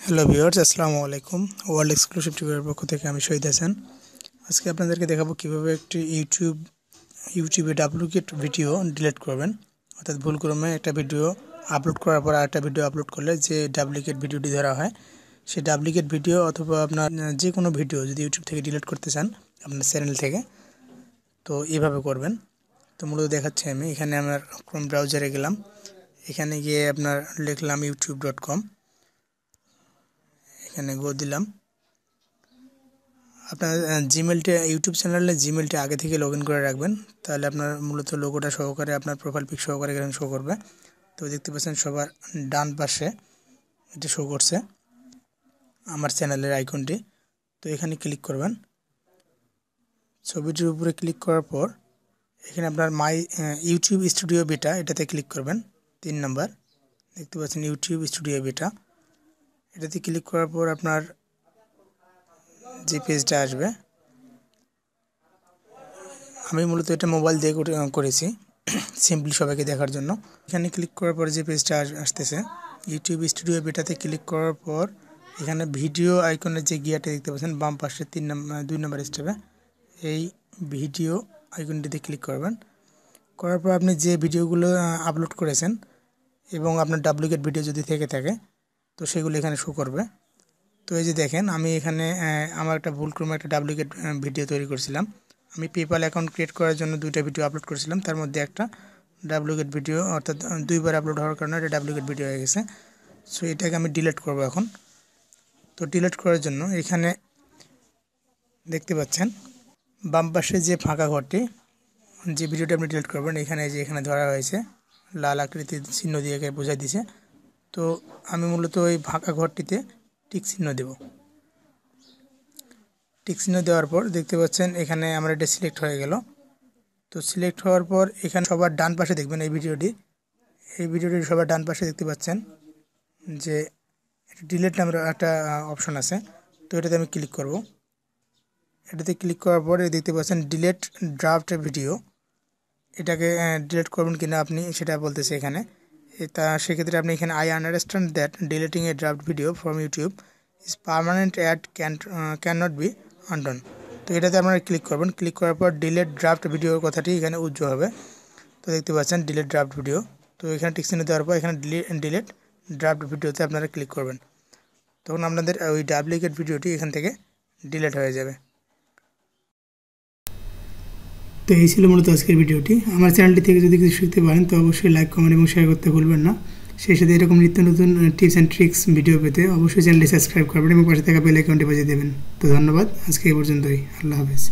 Hello viewers, আসসালামু আলাইকুম। World exclusive টিভির পক্ষ থেকে আমি শহীদ হাসান। আজকে আপনাদেরকে দেখাবো কিভাবে একটি ইউটিউবে ডুপ্লিকেট ভিডিও ডিলিট করবেন। অর্থাৎ ভুলক্রমে একটা ভিডিও আপলোড করার পর আরেকটা ভিডিও আপলোড করলে যে ডুপ্লিকেট ভিডিওটি ধরা হয়, সেই ডুপ্লিকেট ভিডিও অথবা আপনার যে কোনো ভিডিও যদি ইউটিউব থেকে ডিলিট করতে চান আপনার চ্যানেল থেকে, তো এইভাবে করবেন। তো মূলত দেখাচ্ছি আমি। এখানে আমার ক্রোম ব্রাউজারে গেলাম, এখানে গিয়ে আপনার লিখলাম youtube.com, এখানে গো দিলাম। আপনার জিমেলটা, ইউটিউব চ্যানেলে জিমেলটা আগে থেকে লগ ইন করে রাখবেন, তাহলে আপনার মূলত লোগোটা সহকারে আপনার প্রোফাইল পিক সহকারে এখানে শো করবে। তো দেখতে পাচ্ছেন সবার ডান পাশে এটা শো করছে আমার চ্যানেলের আইকনটি। তো এখানে ক্লিক করবেন। ছবিটির উপরে ক্লিক করার পর এখানে আপনার মাই ইউটিউব স্টুডিও বেটা এটাতে ক্লিক করবেন। 3 নাম্বার দেখতে পাচ্ছেন ইউটিউব স্টুডিও বেটা, এটাতে ক্লিক করার পর আপনার যে পেজটা আসবে, আমি মূলত এটা মোবাইল দিয়ে করেছি সিম্পলি সবাইকে দেখার জন্য। এখানে ক্লিক করার পর যে পেজটা আসতেছে ইউটিউব স্টুডিও বেটাতে ক্লিক করার পর এখানে ভিডিও আইকনের যে গিয়ারটা দেখতে পাচ্ছেন বাম পাশে 2 নম্বর স্টেপে, এই ভিডিও আইকনটিতে ক্লিক করবেন। করার পর আপনি যে ভিডিওগুলো আপলোড করেছেন এবং আপনার ডুপ্লিকেট ভিডিও যদি থেকে থাকে তো সেগুলো এখানে শো করবে। তো এই যে দেখেন, আমি এখানে আমার একটা ভুলক্রমে একটা ডুপ্লিকেট ভিডিও তৈরি করছিলাম। আমি পেপ্যাল অ্যাকাউন্ট ক্রিয়েট করার জন্য 2টা ভিডিও আপলোড করেছিলাম, তার মধ্যে একটা ডুপ্লিকেট ভিডিও, অর্থাৎ 2বার আপলোড হওয়ার কারণে এটা ডুপ্লিকেট ভিডিও হয়ে গেছে। সো এটাকে আমি ডিলিট করব এখন। তো ডিলিট করার জন্য এখানে দেখতে পাচ্ছেন বাম পাশে যে ফাঁকা ঘরটি, যে ভিডিওটা আপনি ডিলিট করবেন, এখানে ধরা হয়েছে লাল আকৃতির চিহ্ন দিয়ে বোঝাই দিছে। তো আমি মূলত ওই ফাঁকা ঘরটিতে টিক চিহ্ন দেব। টিক চিহ্ন দেওয়ার পর দেখতে পাচ্ছেন এখানে আমার এটা সিলেক্ট হয়ে গেল। তো সিলেক্ট হওয়ার পর এখানে সবার ডান পাশে দেখবেন এই ভিডিওটি সবার ডান পাশে দেখতে পাচ্ছেন যে ডিলিট নামের একটা অপশন আছে। তো এটাতে আমি ক্লিক করব। এটাতে ক্লিক করার পরে দেখতে পাচ্ছেন ডিলিট ড্রাফট ভিডিও, এটাকে ডিলিট করবেন কিনা আপনি সেটা বলতেছে এখানে। তা সেক্ষেত্রে আপনি এখানে I understand that deleting a draft video from YouTube is permanent and can not be undone. তো এটাতে আপনারা ক্লিক করবেন। ক্লিক করার পর ডিলিট ড্রাফট ভিডিওর কথাটি এখানে উজ্জ্বল হবে। তো দেখতে পাচ্ছেন ডিলিট ড্রাফট ভিডিও। তো এখানে টিক চিহ্ন দেওয়ার পর এখানে ডিলিট ড্রাফট ভিডিওতে আপনারা ক্লিক করবেন। তখন আপনাদের ওই ডুপ্লিকেট ভিডিওটি এখান থেকে ডিলিট হয়ে যাবে। তো এই ছিল মূলত আজকের ভিডিওটি। আমার চ্যানেলটি থেকে যদি কিছু শিখতে পারেন তো অবশ্যই লাইক, কমেন্ট এবং শেয়ার করতে ভুলবেন না। সেই সাথে এরকম নিত্য নতুন টিপস অ্যান্ড ট্রিক্স ভিডিও পেতে অবশ্যই চ্যানেলটি সাবস্ক্রাইব করবেন এবং পাশে থাকা বেল আইকনটি বাজিয়ে দেবেন। তো ধন্যবাদ, আজকে এই পর্যন্তই। আল্লাহ হাফেজ।